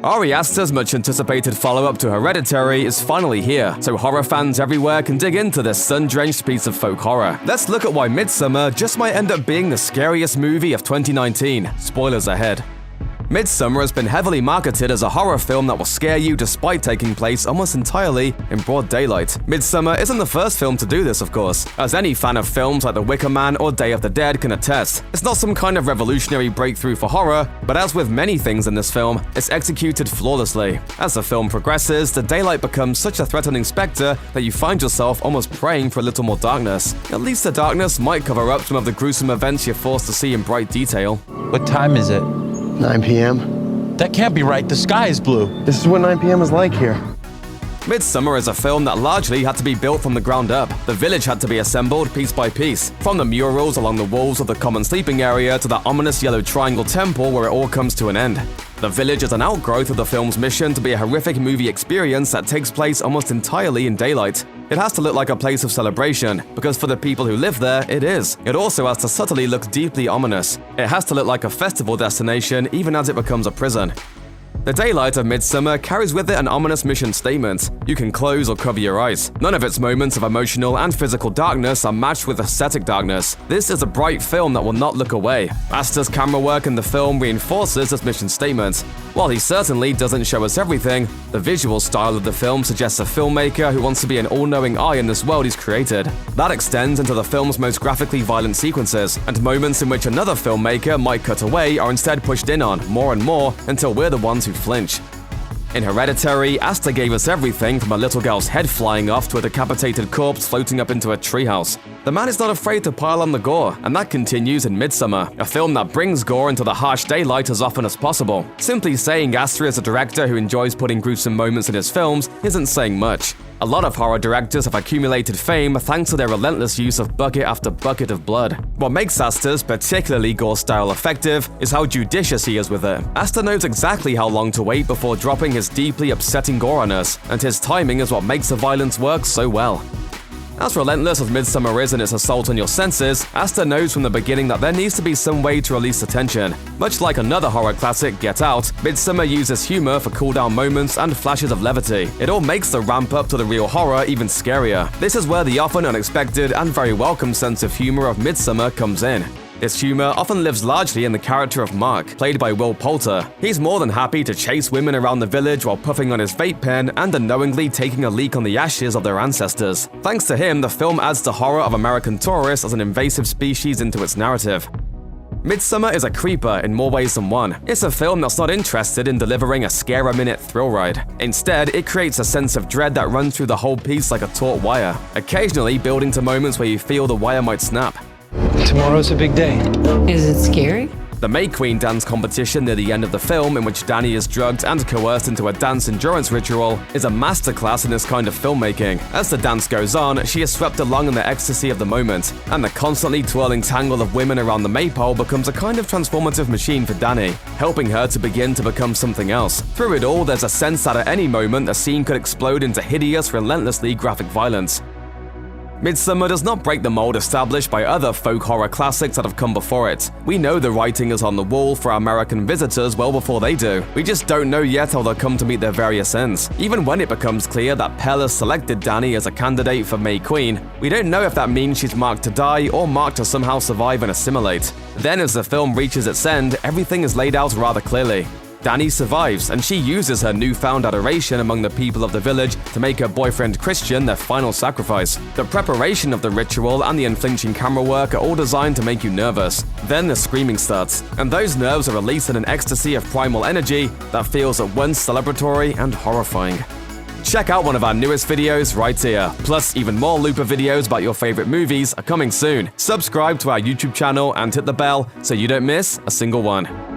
Ari Aster's much-anticipated follow-up to Hereditary is finally here, so horror fans everywhere can dig into this sun-drenched piece of folk horror. Let's look at why Midsommar just might end up being the scariest movie of 2019. Spoilers ahead. Midsommar has been heavily marketed as a horror film that will scare you despite taking place almost entirely in broad daylight. Midsommar isn't the first film to do this, of course, as any fan of films like The Wicker Man or Day of the Dead can attest. It's not some kind of revolutionary breakthrough for horror, but as with many things in this film, it's executed flawlessly. As the film progresses, the daylight becomes such a threatening specter that you find yourself almost praying for a little more darkness. At least the darkness might cover up some of the gruesome events you're forced to see in bright detail. What time is it? 9 p.m. That can't be right. The sky is blue. This is what 9 p.m. is like here. Midsommar is a film that largely had to be built from the ground up. The village had to be assembled piece by piece, from the murals along the walls of the common sleeping area to that ominous yellow triangle temple where it all comes to an end. The village is an outgrowth of the film's mission to be a horrific movie experience that takes place almost entirely in daylight. It has to look like a place of celebration, because for the people who live there, it is. It also has to subtly look deeply ominous. It has to look like a festival destination even as it becomes a prison. The daylight of Midsommar carries with it an ominous mission statement. You can close or cover your eyes. None of its moments of emotional and physical darkness are matched with aesthetic darkness. This is a bright film that will not look away. Aster's camera work in the film reinforces this mission statement. While he certainly doesn't show us everything, the visual style of the film suggests a filmmaker who wants to be an all-knowing eye in this world he's created. That extends into the film's most graphically violent sequences, and moments in which another filmmaker might cut away are instead pushed in on, more and more, until we're the ones who flinch. In Hereditary, Aster gave us everything from a little girl's head flying off to a decapitated corpse floating up into a treehouse. The man is not afraid to pile on the gore, and that continues in Midsommar, a film that brings gore into the harsh daylight as often as possible. Simply saying Aster is a director who enjoys putting gruesome moments in his films isn't saying much. A lot of horror directors have accumulated fame thanks to their relentless use of bucket after bucket of blood. What makes Aster's particularly gore style effective is how judicious he is with it. Aster knows exactly how long to wait before dropping his deeply upsetting gore on us, and his timing is what makes the violence work so well. As relentless as Midsommar is in its assault on your senses, Aster knows from the beginning that there needs to be some way to release the tension. Much like another horror classic, Get Out, Midsommar uses humor for cool-down moments and flashes of levity. It all makes the ramp up to the real horror even scarier. This is where the often unexpected and very welcome sense of humor of Midsommar comes in. This humor often lives largely in the character of Mark, played by Will Poulter. He's more than happy to chase women around the village while puffing on his vape pen and unknowingly taking a leak on the ashes of their ancestors. Thanks to him, the film adds the horror of American tourists as an invasive species into its narrative. Midsommar is a creeper in more ways than one. It's a film that's not interested in delivering a scare-a-minute thrill ride. Instead, it creates a sense of dread that runs through the whole piece like a taut wire, occasionally building to moments where you feel the wire might snap. Tomorrow's a big day. Is it scary? The May Queen dance competition near the end of the film, in which Dani is drugged and coerced into a dance endurance ritual, is a masterclass in this kind of filmmaking. As the dance goes on, she is swept along in the ecstasy of the moment, and the constantly twirling tangle of women around the maypole becomes a kind of transformative machine for Dani, helping her to begin to become something else. Through it all, there's a sense that at any moment the scene could explode into hideous, relentlessly graphic violence. Midsommar does not break the mold established by other folk horror classics that have come before it. We know the writing is on the wall for American visitors well before they do. We just don't know yet how they'll come to meet their various ends. Even when it becomes clear that Pell has selected Dani as a candidate for May Queen, we don't know if that means she's marked to die or marked to somehow survive and assimilate. Then as the film reaches its end, everything is laid out rather clearly. Dani survives, and she uses her newfound adoration among the people of the village to make her boyfriend Christian their final sacrifice. The preparation of the ritual and the unflinching camera work are all designed to make you nervous. Then the screaming starts, and those nerves are released in an ecstasy of primal energy that feels at once celebratory and horrifying. Check out one of our newest videos right here. Plus, even more Looper videos about your favorite movies are coming soon. Subscribe to our YouTube channel and hit the bell so you don't miss a single one.